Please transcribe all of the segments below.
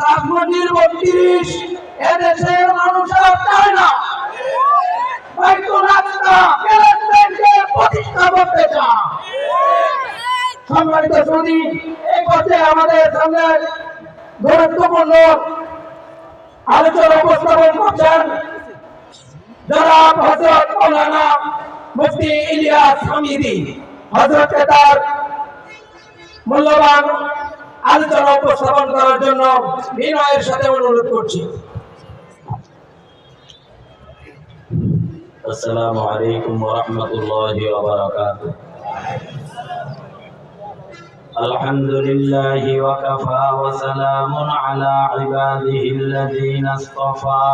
রাজমন্দির ৩২ এদেশের মানুষ আর চায় না। বাইতুল আকসা প্যালেস্টাইনকে প্রতিষ্ঠা করতে চায়। সম্মানিত সুধী, এই পর্যায়ে আমাদের সামনে গুরুত্বপূর্ণ আলোচনা উপস্থাপন করছেন জনাব হযরত মাওলানা মুফতি ইলিয়াস হামিদি। হযরতকে তার মূল্যবান আলোচনা উপস্থাপন করার জন্য বিনয়ের সাথে অনুরোধ করছি। আসসালামু আলাইকুম ওয়া রাহমাতুল্লাহি ওয়া বারাকাতুহু। আলহামদুলিল্লাহি ওয়া কাফা ওয়া সালামুন আলা ইবাদিহিল্লাযীনা ইসতাফা।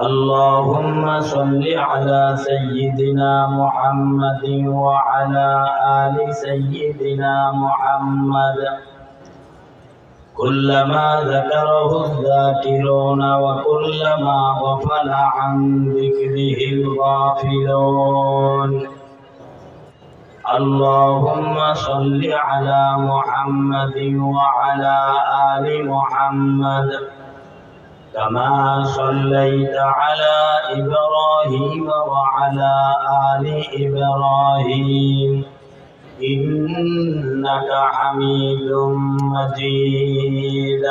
اللهم صل على سيدنا محمد وعلى آل سيدنا محمد كلما ذكره الذاكرون وكلما غفل عن ذكره الغافلون. اللهم صل على محمد وعلى آل محمد كما صليت على إبراهيم وعلى آل إبراهيم إنك حميد مجيد.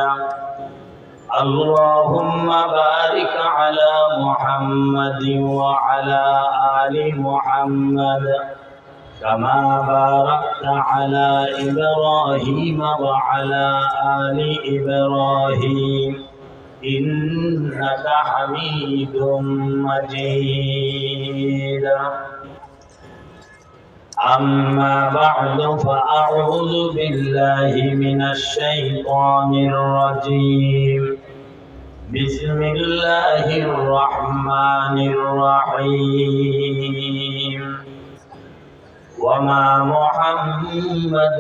اللهم بارك على محمد وعلى آل محمد كما باركت على إبراهيم وعلى آل إبراهيم إنك حميد مجيد. أما بعد فأعوذ بالله من الشيطان الرجيم. بسم الله الرحمن الرحيم. وما محمد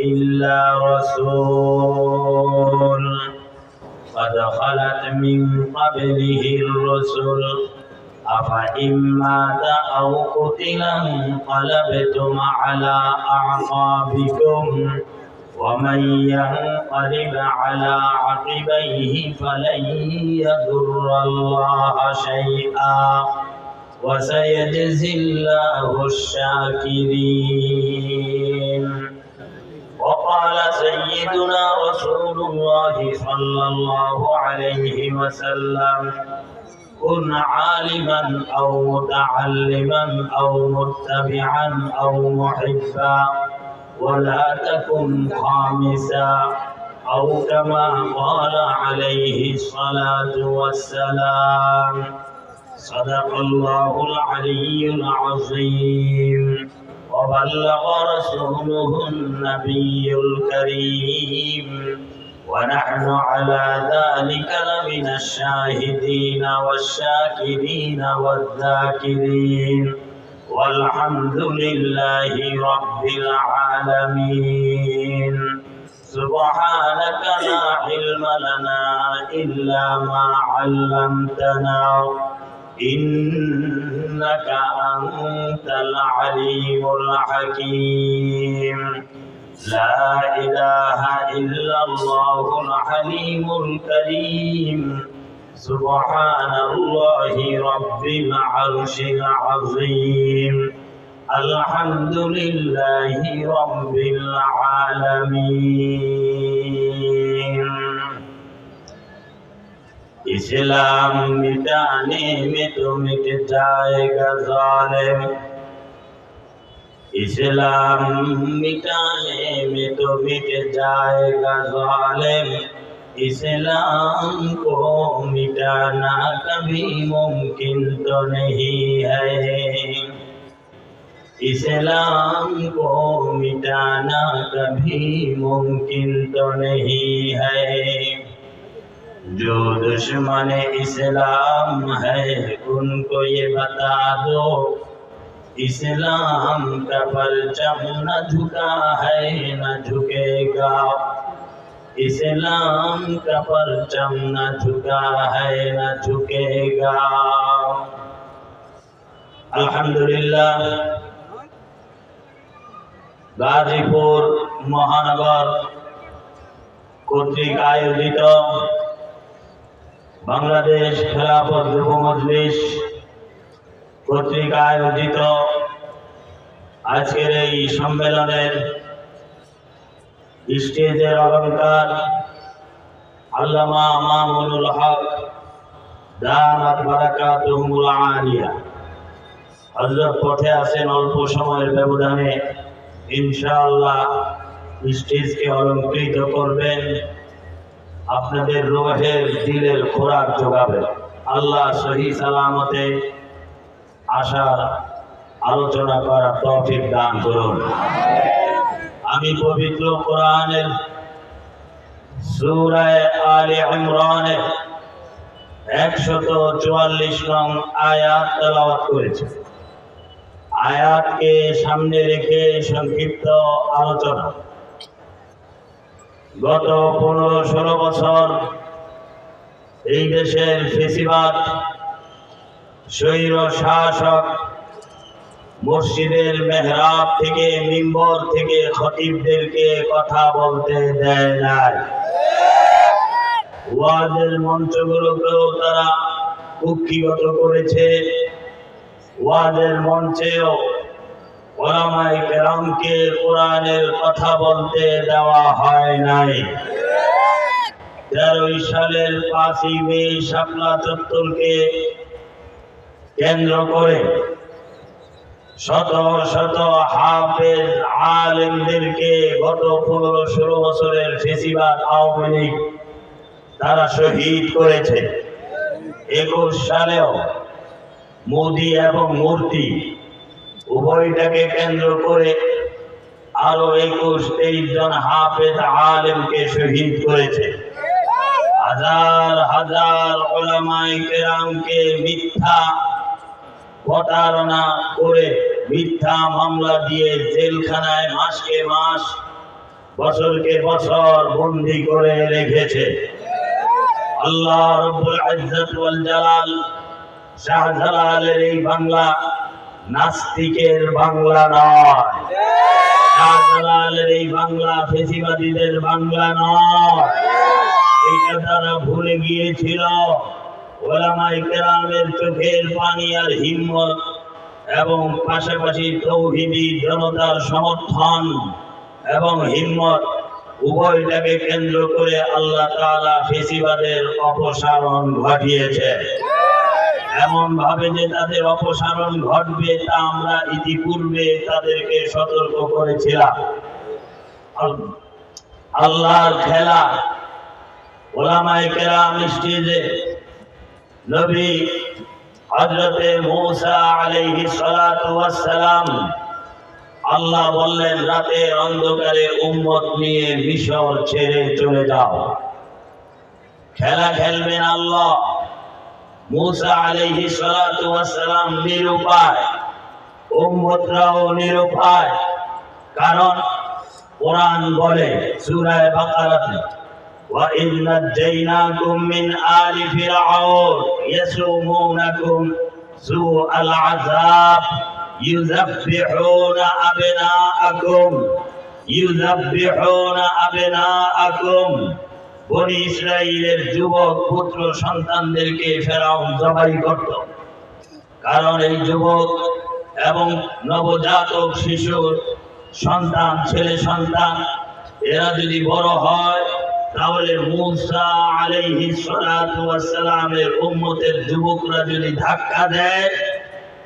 إلا رسول قد خلت من قبله الرسل أفإن مات أو قتل انقلبتم على أعقابكم ومن ينقلب على عقبيه فلن يضر الله شيئا وسيجزي الله الشاكرين. وقال سيدنا رسول الله صلى الله عليه وسلم كن عالما أو متعلما أو متبعا أو محبا ولا تكن خامسا أو كما قال عليه الصلاة والسلام. صدق الله العلي العظيم وبلغ رسوله النبي الكريم ونحن على ذلك لمن الشاهدين والشاكرين والذاكرين والحمد لله رب العالمين. سبحانك لا علم لنا إلا ما علمتنا إنك أنت العليم الحكيم. لا إله إلا الله الحليم الكريم. سبحان الله رب العرش العظيم. الحمد لله رب العالمين. इस्लाम मिटाने में तो मिट जाएगा जालिम. इस्लाम मिटाने में तो मिट जाएगा जालिम. इस्लाम को मिटाना कभी मुमकिन तो नहीं है. इस्लाम को मिटाना कभी मुमकिन तो नहीं है. जो दुश्मन इस्लाम है उनको ये बता दो इस्लाम का परचम न झुका है न झुकेगा. इस्लाम का परचम न झुका है न झुकेगा. अल्हम्दुलिल्लाह गाजीपुर महानगर কর্তৃক আয়োজিত বাংলাদেশ খেলাফত যুব মজলিস কর্তৃক আয়োজিত আজকের এই সম্মেলনের স্টেজের অলংকার আল্লামা মামুনুল হক দামাত বারাকাতুহুল আলিয়া হযরত পথে আছেন, অল্প সময়ের ব্যবধানে ইনশাআল্লাহ স্টেজকে অলঙ্কৃত করবেন, আপনাদের রূহের দিলের খোরাক যোগাবেন। আল্লাহ সহি সালামতে আসার আলোচনা করার তৌফিক দান করুন। আমি পবিত্র কোরআনের সূরা আলে ইমরানের 144 নং আয়াত তেলাওয়াত করেছি। আয়াতকে সামনে রেখে সংক্ষিপ্ত আলোচনা। গত 15-16 বছর এই দেশের ফেসিবাদ স্বৈর শাসক মসজিদের মেহরাব থেকে মিম্বর থেকে খতিবদেরকে কথা বলতে দেয় নাই। ওয়াজের মঞ্চগুলোকেও তারা কুক্ষিগত করেছে। ওয়াজের মঞ্চেও উলামায়ে কেরামকে কোরআনের কথা বলতে দেওয়া হয় নাই। 13 সালের 5ই মে শাপলা চত্বরকে কেন্দ্র করে শত শত হাফেজ আলেমদেরকে গত 15-16 বছরের ফেসিবাদ আওয়ামী লীগ তারা শহীদ করেছে। 21 সালেও মোদি এবং মূর্তি উভয়টাকে কেন্দ্র করে আরো 21-23 জন হাফেজ আলেমকে শহীদ করেছে। হাজার হাজার উলামায়ে কেরামকে মিথ্যা প্রতারণা করে মিথ্যা মামলা দিয়ে জেলখানায় মাসকে মাস বছরকে বছর বন্দী করে রেখেছে। আল্লাহ রাব্বুল ইজ্জত ওয়াল জালাল শাহজালালের এই বাংলা নাস্তিকের বাংলা নয়। শাহজালালের এই বাংলা ফেসিবাদীদের বাংলা নয়। এইটা তারা ভুলে গিয়েছিল। উলামায়ে কেরামের চোখের পানি আর হিম্মত এবং পাশাপাশি তৌহিদি জনতার সমর্থন এবং হিম্মত উভয়টাকে কেন্দ্র করে আল্লাহ তাআলা ফেসিবাদের অপসারণ ঘটিয়েছে। এমন ভাবে যে তাদের অপসারণ ঘটবে তা আমরা ইতিপূর্বে তাদেরকে সতর্ক করেছিলাম। আল্লাহর খেলা উলামায়ে কেরাম স্টেজে নবী হযরতে মূসা আলাইহিস সালাতু ওয়াস সালাম আল্লাহ বললেন রাতের অন্ধকারে উম্মত নিয়ে মিশর ছেড়ে চলে যাও। খেলা খেলবেন আল্লাহ। মূসা আলাইহিস সালাতু ওয়াস সালাম নিরুপায়, উম্মতরাও নিরুপায়। কারণ কোরআন বলে সূরা বাকারাতে وَإِذْ نَجَّيْنَاكُمْ مِنْ آلِ فِرْعَوْنَ يَسُومُونَكُمْ سُوءَ الْعَذَابِ يُذَبِّحُونَ أَبْنَاءَكُمْ বনি ইসরাইলের যুবক পুত্র সন্তানদেরকে ফেরাউন জবাই করত। কারণ এই যুবক এবং নবজাতক শিশুর সন্তান, ছেলে সন্তান, এরা যদি বড় হয় তাহলে মূসা আলাইহিস সালাতু ওয়াস সালামের উম্মতের যুবকরা যদি ধাক্কা দেয়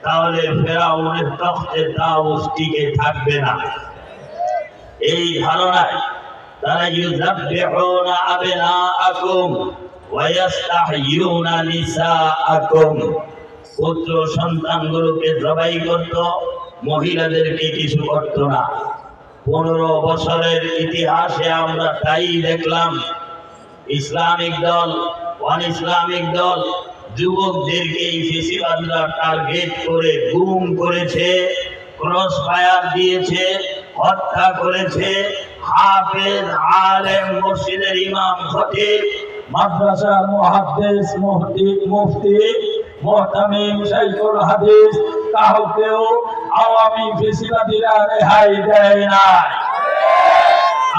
তাহলে ফেরাউনের তখতে তাউস টিকে থাকবে না। এই ধারণায় তারা ইউযাব্বিহুনা আবনাআকুম ওয়া ইস্তাহয়ুনা নিসাআকুম, পুত্র সন্তানগুলোকে জবাই করত, মহিলাদেরকে কিছু করত না। 15 বছরের ইতিহাসে আমরা তাই দেখলাম। ইসলামিক দল, অন ইসলামিক দল যুবকদেরকে এই ফেসিবাদরা টার্গেট করে গুম করেছে, ক্রস ফায়ার দিয়েছে, হত্যা করেছে। হাফেজ আলেম, মসজিদের ইমাম, খতিব, মাদ্রাসার মুহাদ্দিস, মুফতি, মুহতামিম, শাইখুল হাদিস কাউকেও আওয়ামী ফেসিবাদীরা রেহাই দেয় না।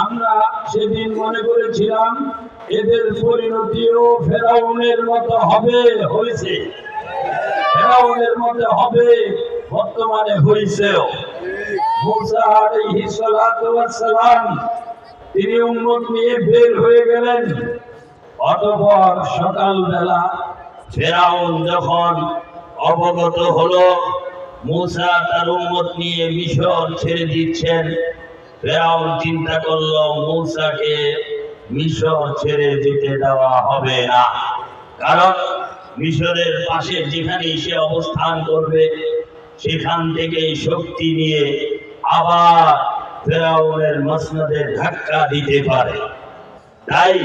আমরা সেদিন মনে করেছিলাম এদের পরিণতিও ফেরাউনের মতো হবে, হয়েছে। ফেরাউনের মতো হবে, বর্তমানে হয়েছেও। মুসা আলাইহিস সালাতু ওয়াস সালাম তিনি উম্মত নিয়ে বের হয়ে গেলেন। অতঃপর সকালবেলা ফেরাউন যখন অবগত হলো মুসা তার উম্মত নিয়ে মিশর ছেড়ে দিচ্ছেন, ফেরাউন চিন্তা করলো মুসাকে মিশর ছেড়ে যেতে দেওয়া হবে না, কারণ মিশরের পাশে যেখানে সে অবস্থান করবে সেখান থেকে শক্তি নিয়ে আবার ফেরাউনের মসনদে ধাক্কা দিতে পারে। তাই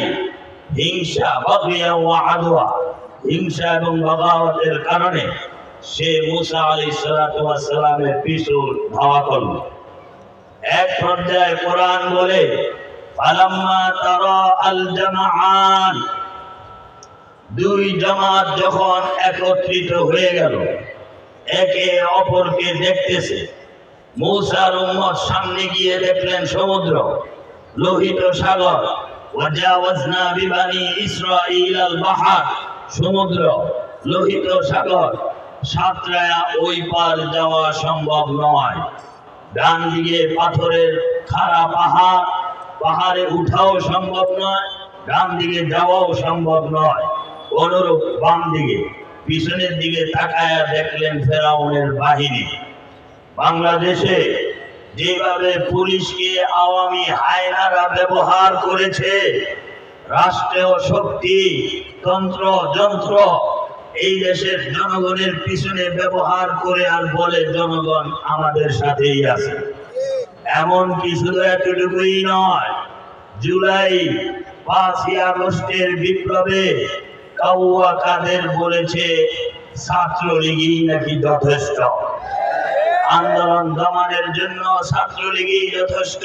হিংসা, বাগিয়া ওয়া আদওয়া, হিংসা এবং বাগাওয়াতের কারণে সে মুসা আলাইহিস সালাতু ওয়াস সালামের পিছু ধাওয়া করল। এক পর্যায়ে কোরআন বলে ফালাম্মা তারা আল জামাআন, দুই জামাত যখন একত্রিত হয়ে গেল, একে অপরকে দেখতেছে। মুসার উম্মত সামনে গিয়ে দেখলেন সমুদ্র, লোহিত সাগর। ওয়াজাওয়াজনা বিবানি ইসরাঈল আল বাহর, সমুদ্র, লোহিত সাগর, সাঁতরায়া ওই পার যাওয়া সম্ভব নয়। ডান দিকে পাথরের খাড়া পাহাড়, পাহাড়ে উঠাও সম্ভব নয়, ডান দিকে যাওয়াও সম্ভব নয়। অনুরূপ বাম দিকে, পিছনের দিকে তাকায়া দেখলেন ফেরাউনের বাহিনী। বাংলাদেশে যেভাবে পুলিশকে আওয়ামী হায়নারা ব্যবহার করেছে, রাষ্ট্রীয় শক্তি, তন্ত্র যন্ত্র এই দেশের জনগণের পিছনে ব্যবহার করে আর বলে জনগণ আমাদের সাথেই আছে। এমনকি শুধু এতটুকুই নয়, জুলাই 5ই আগস্টের বিপ্লবে কাউয়া কাদের বলেছে ছাত্রলীগই নাকি যথেষ্ট, আন্দোলন দমনের জন্য ছাত্রলীগই যথেষ্ট।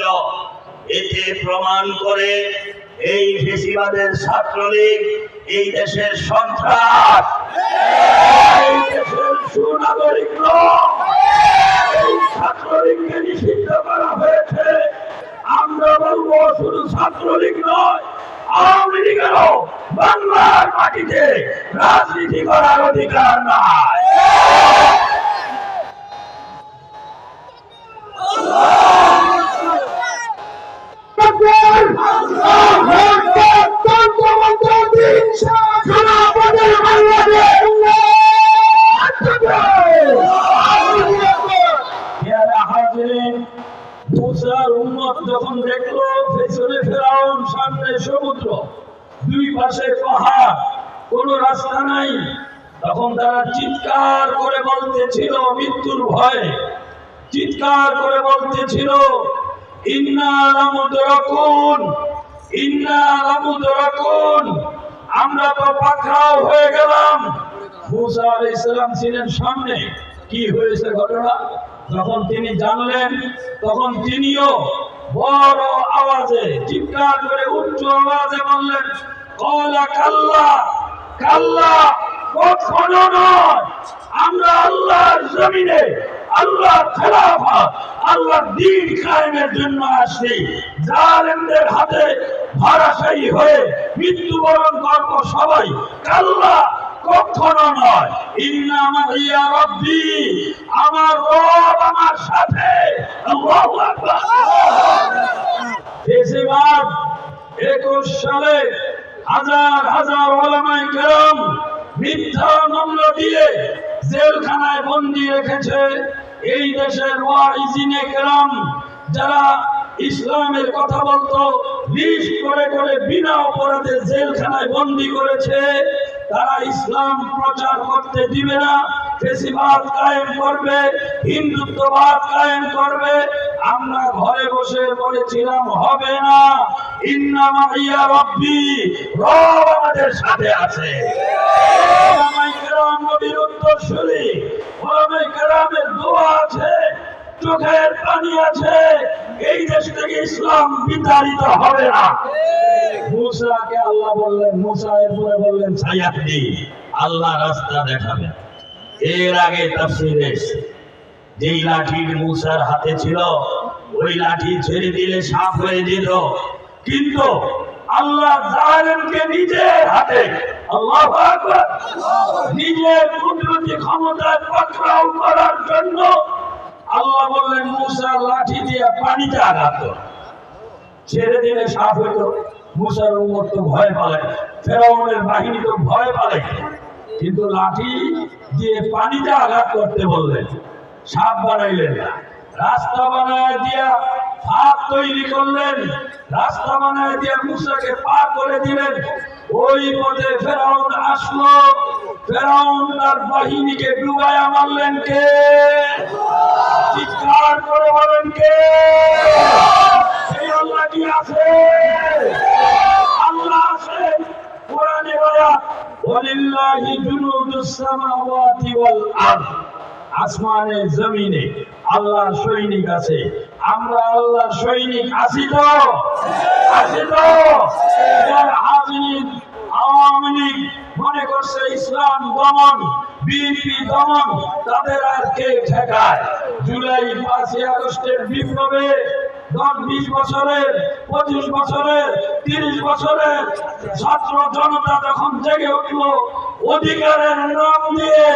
এতে প্রমাণ করে এই ফেসিবাদের ছাত্রলীগ এই দেশের সন্ত্রাস, এই দেশের সুনাগরিক নয়। এই ছাত্রলীগকে নিষিদ্ধ করা হয়েছে। আমরা বলবো শুধু ছাত্রলীগ নয়, আওয়ামী লীগেরও বাংলার মাটিতে রাজনীতি করার অধিকার নাই। মুসার উম্মত যখন দেখলো পেছনে ফেরাউন, সামনে সমুদ্র, দুই পাশে পাহাড়, কোনো রাস্তা নাই, তখন তারা চিৎকার করে বলতেছিল মৃত্যুর ভয়ে, চিৎকার করে বলতেছিল ইন্না লামুদরাকুন, ইন্না লামুদরাকুন, আমরা তো পাকড়াও হয়ে গেলাম। মুসা আলাইহিস সালাম ছিলেন সামনে। কি হয়েছে ঘটনা যখন তিনি জানলেন, তখন তিনিও বড় আওয়াজে চিৎকার করে উচ্চ আওয়াজে বললেন ক্বালা কাল্লা, কাল্লা, কখনো নয়। আমরা আল্লাহর জমিনে আল্লাহর খেলাফত, আল্লাহর দ্বীন কায়েমের জন্য আসছি। জালেমদের হাতে ধরাশায়ী হয়ে মৃত্যুবরণ করব সবাই। কাল্লা, কখনো নয়। ইন্না মাইয়া রাব্বি, আমার রব আমার সাথে। আল্লাহু আকবার। ফেসিবাদ 21 সালে হাজার হাজার উলামায়ে কেরাম মিথ্যা মামলা দিয়ে জেলখানায় বন্দী রেখেছে। এই দেশের ওয়াইজিনে কেরাম যারা ইসলামের কথা বলতো, লিস্ট করে করে বিনা অপরাধে জেলখানায় বন্দী করেছে। তারা ইসলাম প্রচার করতে দিবে না, ফেসিবাদ কায়েম করবে, হিন্দুত্ববাদ কায়েম করবে। আমরা ঘরে বসে বলেছিলাম হবে না। ইন্না মাইয়া রাব্বি, রব আমাদের সাথে আছে। ওলামায়ে কেরাম নবীর উত্তরসূরি, ওলামায়ে কেরামের দোয়া আছে, চোখের পানি আছে। এই দেশ থেকে ইসলাম বিতাড়িত হবে না। মুসাকে আল্লাহ বললেন, মুসা এরপরে বললেন সায়াহদি, আল্লাহ রাস্তা দেখাবেন। এর আগে তাফসীরে যেই লাঠি মুসার হাতে ছিল ওই লাঠি ছেড়ে দিলে সাপ হয়ে যেত, কিন্তু আল্লাহ জালেমকে নিজের হাতে আল্লাহু আকবার নিজের কুদরতি ক্ষমতায় পাকড়াও করার জন্য আল্লাহ বললেন মুসা লাঠি দিয়ে পানিতে আঘাত কর। ছেড়ে দিলে সাপ হইতো। মুসার উম্মত তো ভয় পালায়, ফেরাউনের বাহিনী তো ভয় পালায়, কিন্তু লাঠি দিয়ে পানিতে আঘাত করতে বললেন, সাপ বানাইলেন না। রাস্তা বানায় দিয়া ফাঁক তৈরি করলেন, রাস্তা বানায় দিয়া মুসাকে পার করে দিলেন। ওই পথে ফেরাউন আসলো, ফেরাউন তার বাহিনীকে ডুবাইয়া মারলেন কে? চিৎকার করে বলেন কে? সেই আল্লাহ কি আছে? আল্লাহ আছে। কোরআনের আয়াত ওয়ালিল্লাহি জুনুদুস সামাওয়াতি ওয়াল আরদ, আসমানে জমিনে আল্লাহর সৈনিক আছে। আমরা আল্লাহর সৈনিক আছি তো? আছি তো? আওয়ামী লীগ মনে করছে ইসলাম দমন, বিএনপি দমন, তাদের আর কে ঠেকায়? জুলাই 5ই আগস্টের বিপ্লবে 10-20 বছরের, 25 বছরের, 30 বছরের ছাত্র জনতা যখন জেগে উঠল, অধিকারের নাম দিয়ে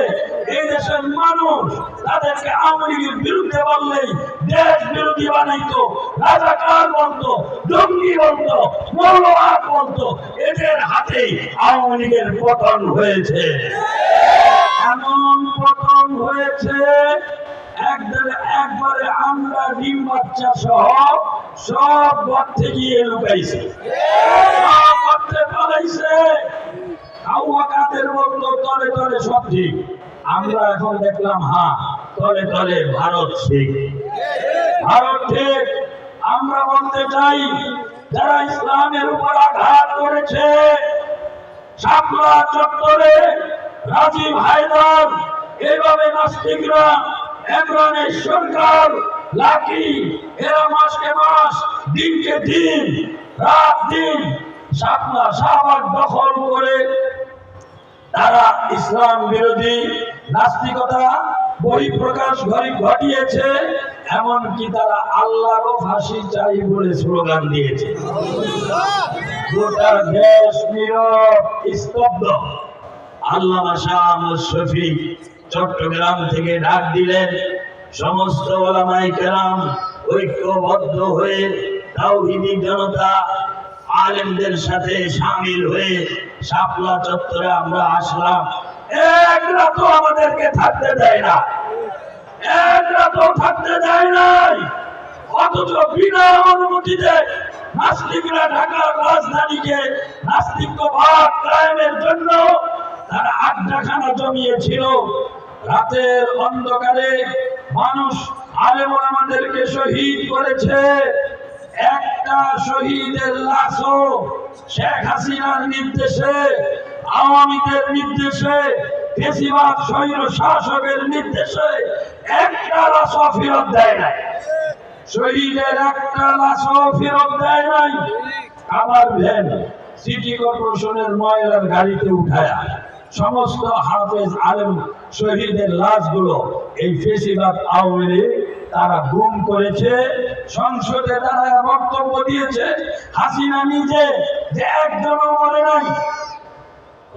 এই দেশের মানুষ তাদেরকে আওয়ামী লীগের বিরুদ্ধে বললেই দেশ বিরোধী বানাইতো, রাজাকার বলতো, জঙ্গি বলতো, মৌলবাদ বলতো। এদের হাতেই আওয়ামী লীগের পতন হয়েছে। এমন পতন হয়েছে একবারে আমরা ডিম বাচ্চা সহ সব গর্তে গিয়ে লুকাইছে, সব গর্তে পালাইছে। কাউয়া কাদের বলতো তলে তলে সব ঠিক, আমরা এখন দেখলাম হ্যাঁ তলে তলে ভারত ঠিক, ভারত ঠিক। আমরা বলতে চাই যারা ইসলামের উপর আঘাত করেছে, শাপলা চত্বরে রাজীব হায়দার, এইভাবে নাস্তিকরা, ইমরানের সরকার, লাকি, এরা মাসকে মাস, দিনকে দিন, রাত দিন শাপলা শাহবাগ দখল করে তারা ইসলাম বিরোধী নাস্তিকতা বহিঃপ্রকাশ ঘটিয়েছে। এমনকি তারা আল্লাহরও ফাঁসি চাই বলে স্লোগান দিয়েছে। গোটা দেশ নীরব স্তব্ধ। আল্লামা শাহ আহমদ শফী চট্টগ্রাম থেকে ডাক দিলেন, সমস্ত ওলামায়ে কেরাম ঐক্যবদ্ধ হয়ে তাওহীদি জনতা আলেমদের সাথে শামিল হয়ে শাপলা চত্বরে আমরা আসলাম। এক রাতও আমাদেরকে থাকতে দেয় না, এক রাতও থাকতে দেয় নাই। অথচ বিনা অনুমতিতে নাস্তিকরা ঢাকার রাজধানীকে নাস্তিকবাদ কায়েমের জন্য তারা আড্ডাখানা জমিয়েছিল। রাতের অন্ধকারে মানুষ আলেম ওলামাদেরকে শহীদ করেছে। একটা শহীদের লাশও শেখ হাসিনার নির্দেশে, আওয়ামীদের নির্দেশে, ফেসিবাদ স্বৈর শাসকের নির্দেশে একটা লাশও ফেরত দেয় নাই। শহীদের একটা লাশও ফেরত দেয় নাই। আবার ভ্যান সিটি কর্পোরেশনের ময়লার গাড়িতে উঠায়া সমস্ত হাফেজ আলেম শহীদের লাশগুলো এই ফেসিবাদ আওয়ামী লীগ তারা গুম করেছে। সংসদে তারা বক্তব্য দিয়েছে, হাসিনা নিজে যে একজনও মরে নাই।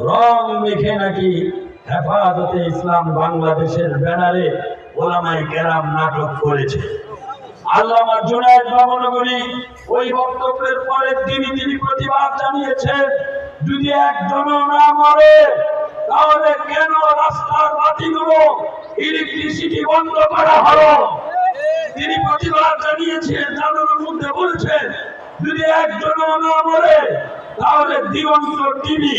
রং মেখে নাকি হেফাজতে ইসলাম বাংলাদেশের ব্যানারে ওলামায়ে কেরাম নাটক করেছে। আল্লামা জুনায়েদ বাবনগরী ওই বক্তব্যের পরের দিনই তিনি প্রতিবাদ জানিয়েছেন, যদি একজনও না মরে তাহলে কেন রাস্তার বাতিগুলো ইলেকট্রিসিটি বন্ধ করা হলো? তিনি প্রতিবাদ জানিয়েছেন, জানানোর মধ্যে বলছেন যদি একজনও না মরে তাহলে দিগন্ত টিভি,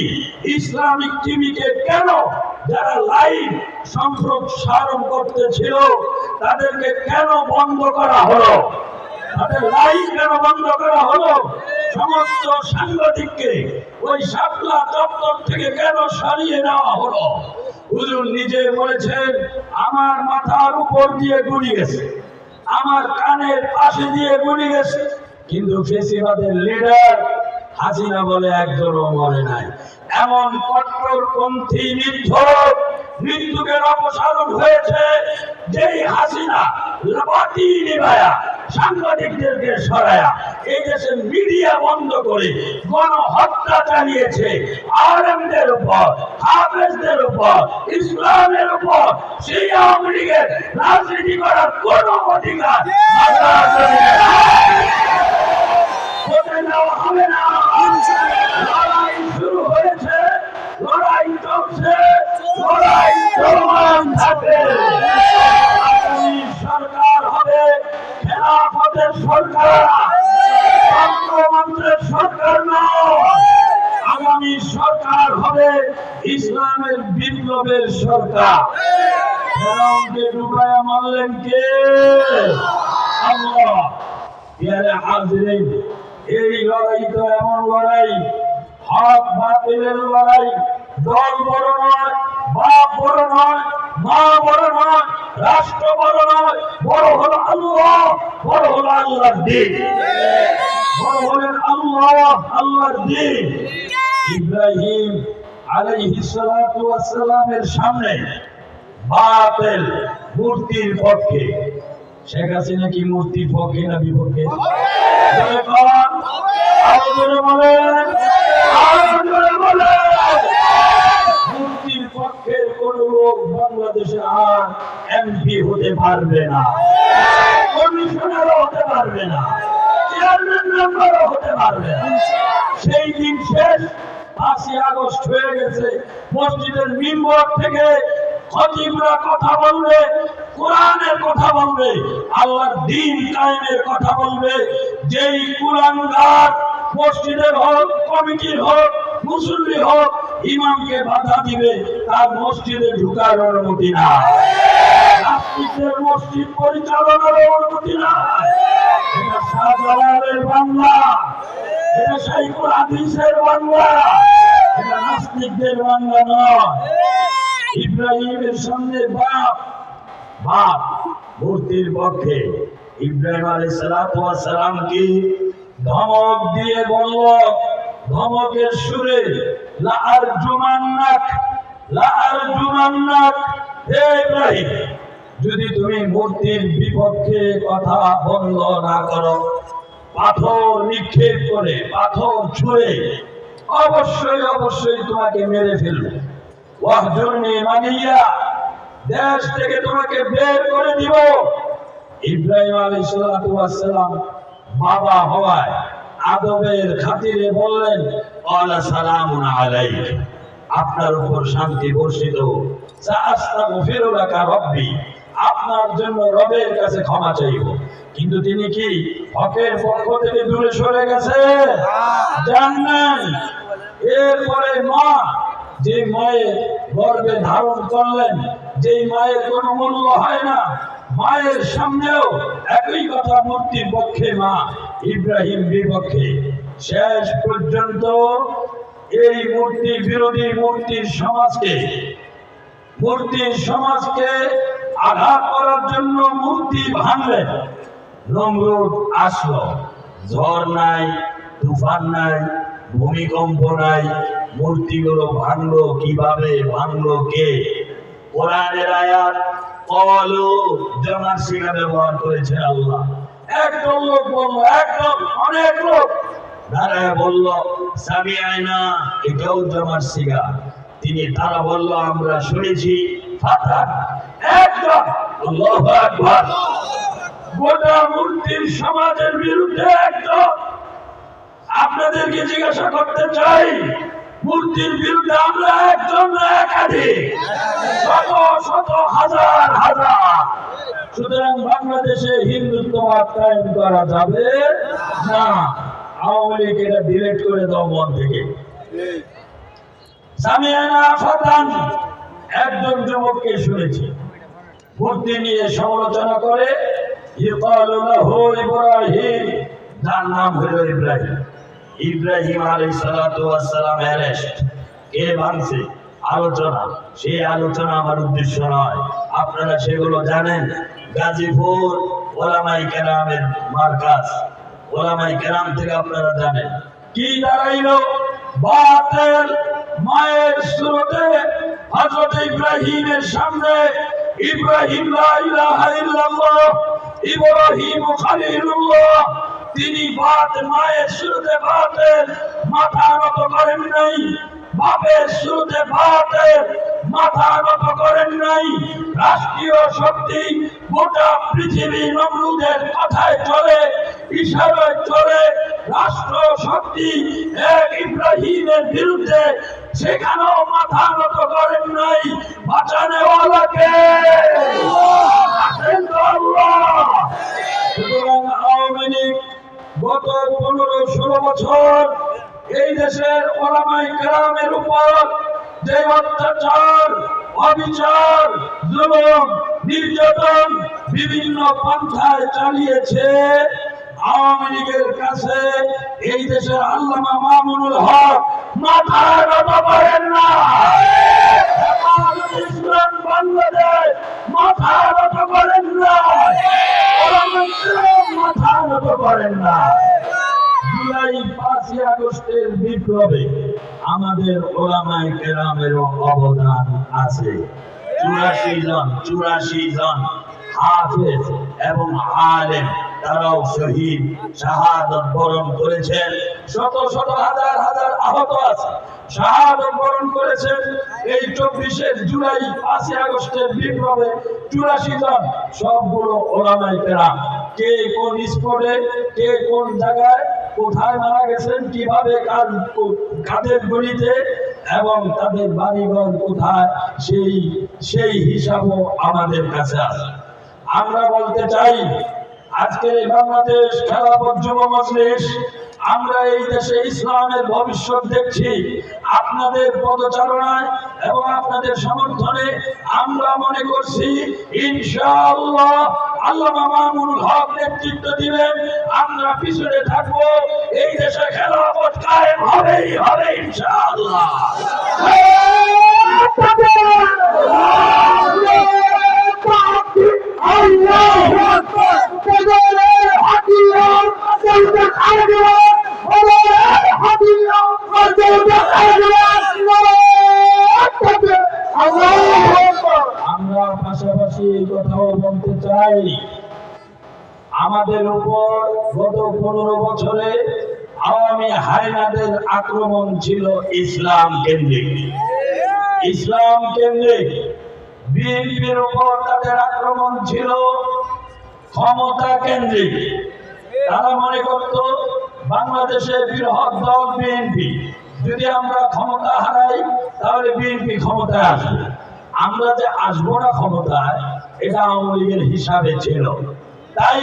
ইসলামিক টিভিকে কেন যারা লাইভ সম্প্রসারণ করতেছিল তাদেরকে কেন বন্ধ করা হলো? তাদের লাইভ কেন বন্ধ করা হলো? সমস্ত সাংবাদিককে ওই শাপলা দপ্তর থেকে কেন সরিয়ে নেওয়া হলো? হুজুর নিজে বলেছেন, আমার মাথার উপর দিয়ে গুলি গেছে, আমার কানের পাশে দিয়ে গুলি গেছে, কিন্তু ফেসিবাদের লিডার হাসিনা বলে একজনও মরে নাই। এমন কট্টরপন্থী মৃত্যুকে অপসারণ হয়েছে যেই হাসিনা বাতি নিভায়া সাংবাদিকদেরকে সরায়া এই দেশের মিডিয়া বন্ধ করে গণহত্যা চালিয়েছে আলেমদের উপর, হাফেজদের উপর, ইসলামের উপর। সেই আওয়ামী লীগের রাজনীতি করার কোন অধিকার হতে দেওয়া হবে না। লড়াই শুরু হয়েছে, লড়াই চলছে, লড়াই চলমান থাকবে। আগামী সরকার হবে খেলাফতের সরকার, তন্ত্রমন্ত্রের সরকার নয়। আগামী সরকার হবে ইসলামের বিপ্লবের সরকার। ফেরাউনকে ডুবাইয়া মারলেন কে? আল্লাহ। ইয়ারে হাজিরিন, এই লড়াই তো এমন লড়াই, হক বাতিলের লড়াই। দল বড় নয়, বাপ বড় নয়, মা বড় নয়, রাষ্ট্র বড় নয়, বড় হলো আল্লাহ, বড় হলো আল্লাহর দ্বীন। বড় হলেন আল্লাহ, আল্লাহর দ্বীন। ইব্রাহিম আলাইহিস সালাতু ওয়াস সালামের সামনে বাতিল মূর্তির পক্ষে। শেখ হাসিনা কি মূর্তির পক্ষে না বিপক্ষে? মূর্তির পক্ষের কোন লোক বাংলাদেশে আর এমপি হতে পারবে না, কমিশনারও হতে পারবে না, চেয়ারম্যান মেম্বারও হতে পারবে না। সেই দিন শেষ। 5ই আগস্ট হয়ে গেছে। মসজিদের মিম্বর থেকে খতিবরা কথা বলবে, কোরআনের কথা বলবে, আল্লাহর দ্বীন কায়েমের কথা বলবে। যেই কুলাঙ্গার মসজিদের হোক, কমিটির হোক, মুসল্লি হোক, ইমামকে বাধা দিবে, তার মসজিদে ঢুকার অনুমতি না। নাস্তিকদের মসজিদ পরিচালনার অনুমতি না। এটা শাহজালালের বাংলা, এটা শাইখুল হাদিসের বাংলা, এটা নাস্তিকদের বাংলা নয়। ইব্রাহিমের সামনে বাপ মূর্তির পক্ষে। ইব্রাহিম আলাইহিস সালাতু ওয়াস সালাম কি ধমক দিয়ে বলল, ধমকের সুরে, লা আরজুমান্নাক, লা আরজুমান্নাক। হে ইব্রাহিম, যদি তুমি মূর্তির বিপক্ষে কথা বন্ধ না করো, পাথর নিক্ষেপ করে, পাথর ছুঁড়ে অবশ্যই অবশ্যই তোমাকে মেরে ফেলবে। ওয়াহজুরনি মানিয়া, দেশ থেকে তোমাকে বের করে দিব। ইব্রাহিম আলাইহিস সালাতু ওয়াস সালাম বাবা হওয়ায় আদবের খাতিরে বললেন, ওয়ালা সালামুন আলাইক, আপনার উপর শান্তি বর্ষিত হোক। সাআস্তাগফিরু লাকা রাব্বি, আপনার জন্য রবের কাছে ক্ষমা চাইব। কিন্তু তিনি কি হকের পক্ষ থেকে দূরে সরে গেছে? জানেন? এরপরে মা, যে মায়ের গর্ভে ধারণ করলেন, যে মায়ের কোনো মূল্য হয় না, মায়ের সামনেও একই কথা, মূর্তির পক্ষে মা, ইব্রাহিম বিপক্ষে। শেষ পর্যন্ত এই মূর্তি বিরোধী মূর্তির সমাজকে আঘাত করার জন্য মূর্তি ভাঙলেন। নমরুদ আসলো, ঝড় নাই, তুফান নাই, ভূমিকম্প নাই, মূর্তিগুলো ভাঙলো কিভাবে, ভাঙলো কে? কোরআনের আয়াত কলু জমার সিগা ব্যবহার করেছে আল্লাহ। একদম লোক বললো, একদম অনেক লোক দাঁড়ায় বলল সামিআনা, এটাও জমার সিগা। তারা বলল আমরা শুনেছি। ফাতাহ, একদম আল্লাহু আকবার। গোটা মূর্তির সমাজের বিরুদ্ধে একদম। আপনাদেরকে জিজ্ঞাসা করতে চাই, মূর্তির বিরুদ্ধে আমরা একজন না একাধিক, শত শত হাজার হাজার। সুতরাং বাংলাদেশে হিন্দুত্ববাদ কায়েম করা যাবে না। আওয়ামী লীগ এটা ডিলিট করে দাও মন থেকে। সামিআনা ফাতান, একজন যুবককে শুনেছি মূর্তি নিয়ে সমালোচনা করে। ইকালু লাহু ইব্রাহিম, যার নাম হলো ইব্রাহিম। ইব্রাহিম আলাইহিস সালাতু ওয়াস সালাম অ্যারেস্ট। কে ভাঙছে? আলোচনা। সেই আলোচনা আমার উদ্দেশ্য নয়, আপনারা সেগুলো জানেন। গাজীপুর ওলামায়ে কেরামের মার্কাজ, ওলামায়ে কেরাম থেকে আপনারা জানেন কি দাঁড়াইলো। বাতিল মায়ের সুরতে হযরত ইব্রাহিমের সামনে ইব্রাহিম লা ইলাহা ইল্লাল্লাহ, ইব্রাহিম খলিলুল্লাহ তিনি মায়ের শুরুতে বাতের মাথা নত করেন নাই, বাপের শুরুতে বাতের মাথা নত করেন নাই। রাষ্ট্রীয় শক্তি গোটা পৃথিবী নমরুদের কথায় চলে, ইশারায় চলে। রাষ্ট্র শক্তি এক ইব্রাহিমের বিরুদ্ধে সেখানেও মাথা নত করেন নাই। বাঁচানেওয়ালাকে আওয়ামী লীগ গত 15-16 বছর এই দেশের ওলামায়ে কেরামের উপর যে অত্যাচার, অবিচার, জুলুম, নির্যাতন বিভিন্ন পন্থায় চালিয়েছে, আওয়ামী লীগের কাছে এই দেশের আল্লামা মামুনুল হক মাথা নত করেন না। ইসলাম বাংলাদেশ মাথা নত করেন না, মাথা নত করেন না। জুলাই 5ই আগস্টের বিপ্লবে আমাদের ওলামায়ে কেরামেরও অবদান আছে। 84 জন হাফেজ এবং আলেম তারাও শহীদ শাহাদত বরণ করেছেন। শত শত হাজার হাজার আহত আছে, শাহাদত বরণ করেছেন। এই 24 জুলাই 5ই আগস্টের বিপ্লবে 84 জন, সবগুলো ওলামায়ে কেরাম। কে কোন স্পটে, কে কোন জায়গায় কোথায় মারা গেছেন, কিভাবে কাদের গলিতে এবং তাদের বাড়িঘর কোথায়, সেই হিসাবও আমাদের কাছে আছে। আমরা বলতে চাই, আজকে বাংলাদেশ খেলাফত যুব মজলিস, আমরা এই দেশে ইসলামের ভবিষ্যৎ দেখছি। আপনাদের পদচারণায় এবং আপনাদের সমর্থনে আমরা মনে করছি ইনশাআল্লাহ আল্লামা মামুনুল হক নেতৃত্ব দিবেন, আমরা পিছনে থাকবো। এই দেশে খেলাফত কায়েম হবেই হবে ইনশাআল্লাহ। আমরা পাশাপাশি এই কথাও বলতে চাই, আমাদের উপর গত 15 বছরে আওয়ামী হায়নাদের আক্রমণ ছিল ইসলাম কেন্দ্রিক। ইসলাম কেন্দ্রিক বিএনপির উপর তাদের আক্রমণ ছিল ক্ষমতা কেন্দ্রিক। তারা মনে করত বাংলাদেশের বৃহৎ দল বিএনপি, যদি আমরা ক্ষমতা হারাই তাহলে বিএনপি ক্ষমতায় আসবে। আমরা যে আসবো না ক্ষমতায়, এটা আওয়ামী লীগের হিসাবে ছিল। তাই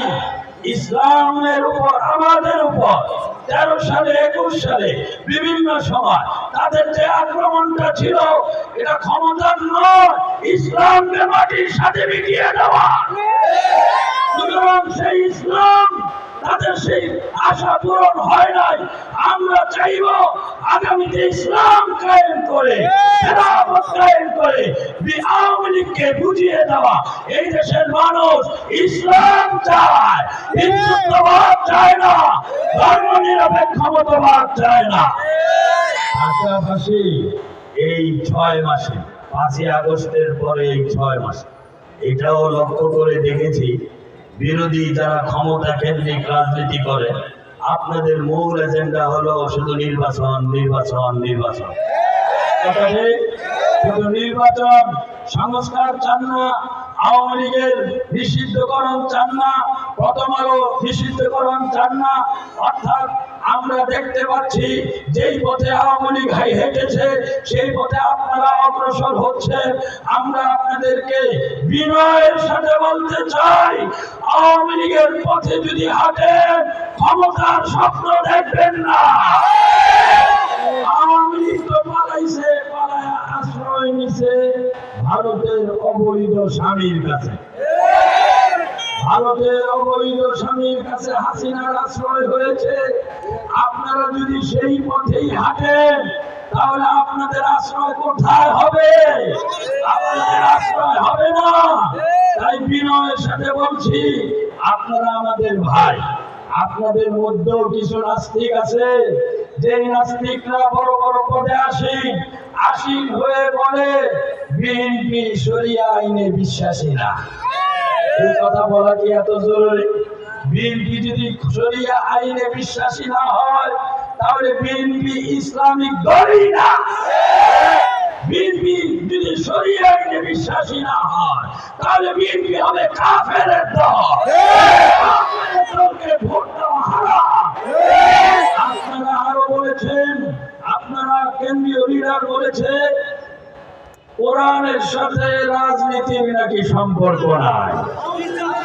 ইসলামের উপর, আমাদের উপর 13 সালে 21 সালে বিভিন্ন সময় তাদের যে আক্রমণটা ছিল, এটা ক্ষমতার নয়, ইসলামকে মাটির সাথে মিটিয়ে দেওয়া। সুতরাং সেই ইসলাম, তাদের সেই আশা পূরণ হয় নাই। আমরা চাইব আগামীতে ইসলাম কায়েম করে, খেলাফত কায়েম করে আওয়ামী লীগকে বুঝিয়ে দেওয়া, এই দেশের মানুষ ইসলাম চায়, হিন্দুত্ববাদ চায় না, ধর্ম নিরপেক্ষ মতবাদ চায় না। পাশাপাশি এই 6 মাসে, 5ই আগস্টের পরে এই 6 মাসে এটাও লক্ষ্য করে দেখেছি, বিরোধী যারা ক্ষমতা কেন্দ্রিক রাজনীতি করে, আপনাদের মূল এজেন্ডা হলো শুধু নির্বাচন, নির্বাচন, নির্বাচন। শুধু নির্বাচন, সংস্কার চান না, আওয়ামী লীগের নিষিদ্ধকরণ চান না, প্রথম আলো নিষিদ্ধকরণ চান না। অর্থাৎ আমরা দেখতে পাচ্ছি যেই পথে আওয়ামী লীগ হেঁটেছে, সেই পথে আপনারা অগ্রসর হচ্ছেন। আমরা আপনাদেরকে বিনয়ের সাথে বলতে চাই, আওয়ামী লীগের পথে যদি হাঁটেন ক্ষমতার স্বপ্ন দেখবেন না। আওয়ামী লীগ তো পালাইছে, পালায় আশ্রয় নিছে ভারতের অবৈধ স্বামীর কাছে। ভারতের অবৈধ স্বামীর কাছে হাসিনার আশ্রয় হয়েছে। আপনারা যদি সেই পথেই হাঁটেন তাহলে আপনাদের আশ্রয় কোথায় হবে? আপনাদের আশ্রয় হবে না। তাই বিনয়ের সাথে বলছি, আপনারা আমাদের ভাই। আপনাদের মধ্যেও কিছু নাস্তিক আছে, যে নাস্তিকরা বড় বড় পদে আশীন হয়ে বলে বিএনপি শরিয়া আইনে বিশ্বাসী না। এই কথা বলা কি এত জরুরি? বিএনপি যদি শরিয়া আইনে বিশ্বাসী না হয় তাহলে বিএনপি ইসলামিক দলই না। বিএনপি যদি শরিয়া আইনে বিশ্বাসী না হয় তাহলে বিএনপি হবে কাফেরের দল। কাফেরের দলকে ভোট দেওয়া হারাম। আপনারা আরো বলেছেন, আপনারা কেন্দ্রীয় লিডার বলেছে কোরআনের সাথে রাজনীতির নাকি সম্পর্ক নাই।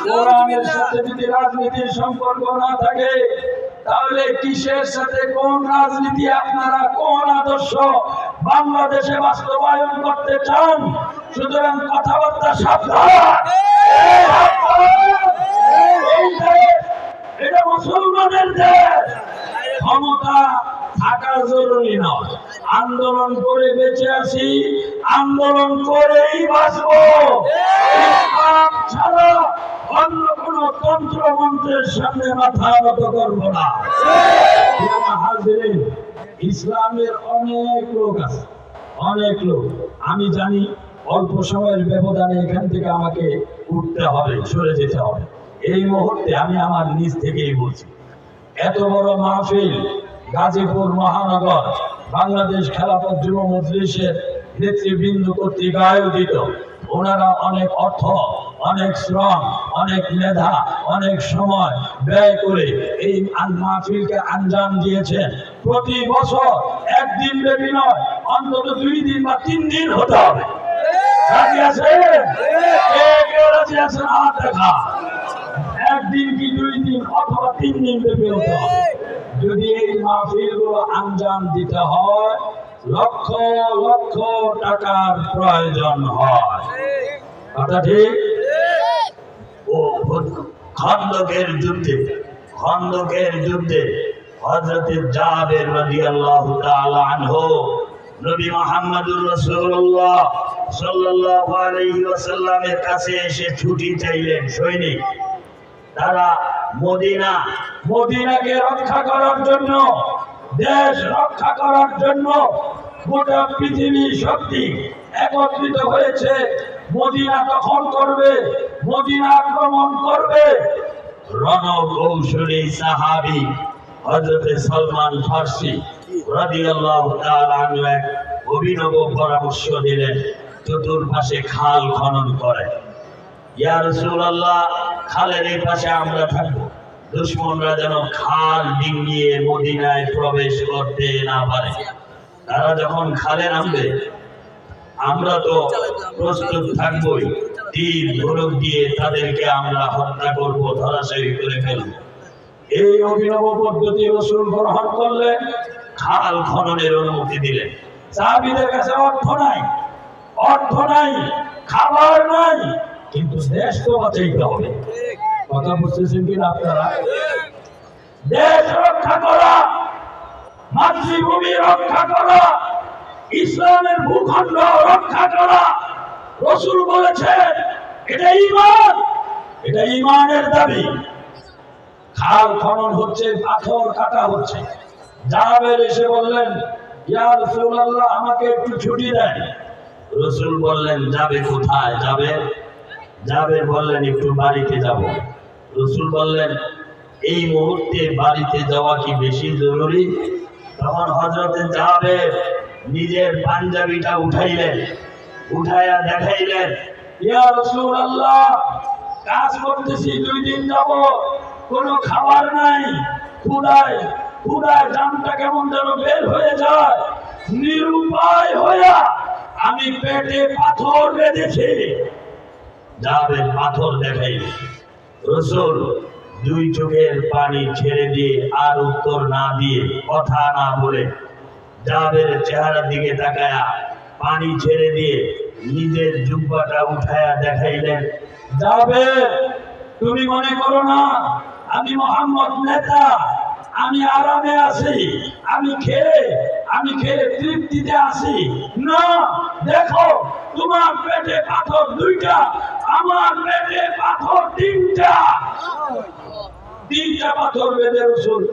কোরআনের সাথে যদি রাজনীতির সম্পর্ক না থাকে তাহলে কিসের সাথে কোন রাজনীতি আপনারা কোন আদর্শ বাংলাদেশে বাস্তবায়ন করতে চান? সুতরাং কথাবার্তা সাবধান। এই দেশ এটা মুসলমানের দেশ। ক্ষমতা থাকা জরুরি নয়, আন্দোলন করে বেঁচে আছি, আন্দোলন করেই বাঁচবো। ইসলাম ছাড়া অন্য কোন তন্ত্র মন্ত্রের সামনে মাথা নত করবো না। হাজিরিন, ইসলামের অনেক লোক আছে, অনেক লোক। আমি জানি অল্প সময়ের ব্যবধানে এখান থেকে আমাকে উঠতে হবে, সরে যেতে হবে। এই মুহূর্তে আমি আমার নিজ থেকেই বলছি, এত বড় মাহফিল গাজীপুর মহানগর বাংলাদেশ খেলাফত যুব মজলিসের নেতৃবৃন্দ কর্তৃক আয়োজিত। ওনারা অনেক অর্থ, অনেক শ্রম, অনেক মেধা, অনেক সময় ব্যয় করে এই মাহফিলকে আঞ্জাম দিয়েছেন। প্রতি বছর একদিন ব্যাপী নয়, অন্তত 2 দিন বা 3 দিন হতে হবে। রাজি আছেন? কে রাজি আছেন? হাত দেখা। একদিন কি 2 দিন অথবা 3 দিন ব্যাপী হতে হবে। যদি এই মাহফিলগুলো আঞ্জাম দিতে হয় লক্ষ লক্ষ টাকার প্রয়োজন হয়। কথা ঠিক? ও খন্দকের যুদ্ধে হযরত জাবের রাদিয়াল্লাহু তাআলা আনহু নবী মুহাম্মদুর রাসূলুল্লাহ সাল্লাল্লাহু আলাইহি ওয়াসাল্লামের কাছে এসে ছুটি চাইলেন সৈনিক। তারা মদিনাকে রক্ষা করার জন্য, দেশ রক্ষা করার জন্য গোটা পৃথিবী শক্তি একত্রিত হয়েছে। মদিনা দখল করবে, মদিনা আক্রমণ করবে। রণকৌশলী সাহাবী হযরত সালমান ফারসি রাদিয়াল্লাহু তাআলা আনহু এক অভিনব পরামর্শ দিলেন, চতুর্পাশে খাল খনন করে। ইয়া রাসূলুল্লাহ, খালের এই পাশে আমরা থাকবো, দুশমনরা যেন খাল ডিঙ্গিয়ে মদিনায় প্রবেশ করতে না পারে। তারা যখন খালে নামবে আমরা তো প্রস্তুত থাকবোই, তীর ধনুক দিয়ে তাদেরকে আমরা হত্যা করব, ধরাশায়ী করে ফেলব। এই অভিনব পদ্ধতি রাসূল গ্রহণ করলেন, খাল খননের অনুমতি দিলেন। সাহাবীদের কাছে অর্থ নাই, খাবার নাই, কিন্তু দেশ তো বাঁচাইতে হবে। কথা বুঝতেছেন কিনা আপনারা? দেশ রক্ষা করা, মাতৃভূমি রক্ষা করা, ইসলামের ভূখণ্ড রক্ষা করা, রাসূল বলেছেন এটা ঈমান, এটা ঈমানের দাবি। খাল খনন হচ্ছে, পাথর কাটা হচ্ছে। জাবের এসে বললেন, ইয়া রাসূলুল্লাহ, আমাকে একটু ছুটি দেন। রাসূল বললেন, যাবে কোথায়? জাবের বললেন, একটু বাড়িতে যাব। রাসূল বললেন, এই মুহূর্তে বাড়িতে যাওয়া কি বেশি জরুরি? তখন হযরতে জাবের নিজের পাঞ্জাবিটা উঠাইয়া দেখাইলেন, ইয়া রাসূলুল্লাহ, কাজ করতেছি 2 দিন যাব, কোনো খাবার নাই, ক্ষুধায় জানটা কেমন যেন বের হয়ে যায়। নিরুপায় হইয়া আমি পেটে পাথর বেঁধেছি। জাবের পাথর দেখাইলেন। রাসূল 2 চোখের পানি ছেড়ে দিয়ে, আর উত্তর না দিয়ে, কথা না বলে, জাবের চেহারার দিকে তাকায়া পানি ছেড়ে দিয়ে নিজের জুব্বাটা উঠায়া দেখাইলেন, জাবের, তুমি মনে করো না আমি মুহাম্মদ নেতা, আমি আরামে আছি, আমি খেয়ে তৃপ্তিতে আছি। না, দেখো তোমার পেটে পাথর 2টা, আমার পেটে পাথর 3টা। 3টা পাথর বেঁধে রাসূল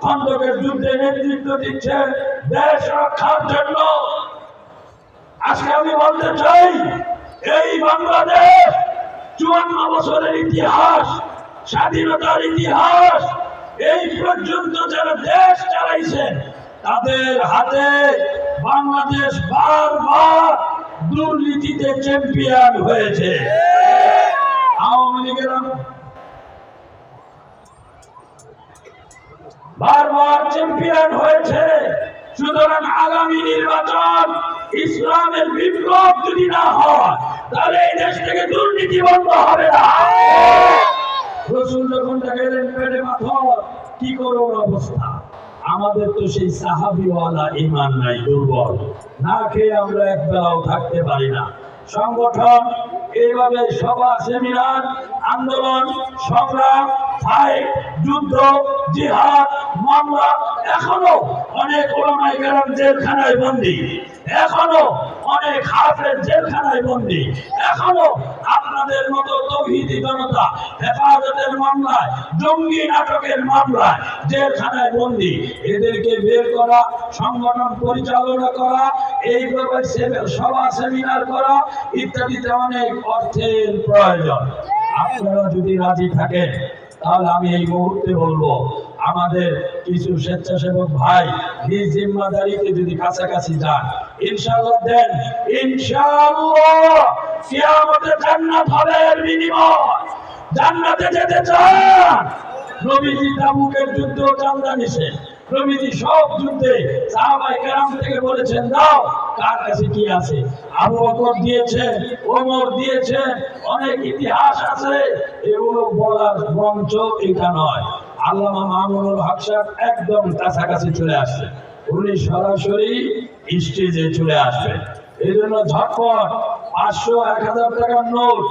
খন্দকের যুদ্ধে নেতৃত্ব দিচ্ছেন দেশ রক্ষার জন্য। আজকে আমি বলতে চাই, এই বাংলাদেশ 54 বছরের ইতিহাস, স্বাধীনতার ইতিহাস, এই পর্যন্ত যারা দেশ চালাইছেন তাদের হাতে বাংলাদেশ বারবার দুর্নীতিতে চ্যাম্পিয়ন হয়েছে। আওয়ামী লীগের বারবার চ্যাম্পিয়ন হয়েছে। সুতরাং আগামী নির্বাচন ইসলামের বিপ্লব যদি না হয় তাহলে এই দেশ থেকে দুর্নীতি বন্ধ হবে না। রসুল যখন গেলেন পেটে পাথর, কি করুন অবস্থা। আমাদের তো সেই সাহাবিওয়ালা ইমান নাই, দুর্বল, না খেয়ে আমরা এক বেলাও থাকতে পারি না। সংগঠন এইভাবে সভা, সেমিনার, আন্দোলন, সংগ্রাম, ফাইট, যুদ্ধ, জিহাদ, মামলা, এখনো অনেক ওলামায়ে কেরাম জেলখানায় বন্দী, এখনো অনেক হাফেজ জেলখানায় বন্দী, এখনো আপনাদের মতো তৌহিদি জনতা হেফাজতের মামলায়, জঙ্গি নাটকের মামলায় জেলখানায় বন্দী। এদেরকে বের করা, সংগঠন পরিচালনা করা, এইভাবে সভা সেমিনার করা ইত্যাদিতে অনেক অর্থের প্রয়োজন। আপনারা যদি রাজি থাকেন তাহলে আমি এই মুহূর্তে বলবো আমাদের কিছু স্বেচ্ছাসেবক ভাই নিজ জিম্মাদারিতে যদি কাছাকাছি যান, ইনশাআল্লাহ দেন, ইনশাআল্লাহ কিয়ামতে জান্নাত হবে এর বিনিময়। জান্নাতে যেতে চান? নবীজি তাবুকের যুদ্ধ চান্দা নিছেন, নবীজি সব যুদ্ধে সাহাবায়ে কেরাম থেকে বলেছেন দাও, কার কাছে কি আছে। আবু বকর দিয়েছেন, ওমর দিয়েছেন, অনেক ইতিহাস আছে, এগুলো বলার মঞ্চ এটা নয়। আল্লামা মামুনুল হক সাহেব একদম কাছাকাছি চলে আসছে, উনি সরাসরি স্টেজে চলে আসবেন। এই জন্য ঝটপট 500, 1000 টাকার নোট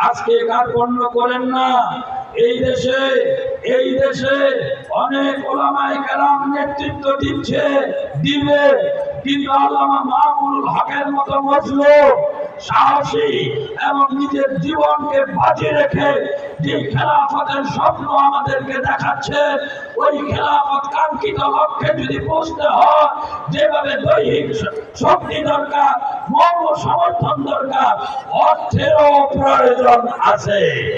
আজকে কার্পণ্য করেন না। এই দেশে অনেক ওলামায়ে কেরাম নেতৃত্ব দিবে, কিন্তু আল্লামা মামুনুল হকের মতো মজলুম, সাহসী এবং নিজের জীবনকে বাজি রেখে যে খেলাফতের স্বপ্ন আমাদেরকে দেখাচ্ছে, ওই খেলাফত কাঙ্ক্ষিত লক্ষ্যে যদি পৌঁছতে হয়, যেভাবে দৈহিক শক্তি দরকার, মর্ম সমর্থন দরকার, অর্থেরও প্রয়োজন আছে।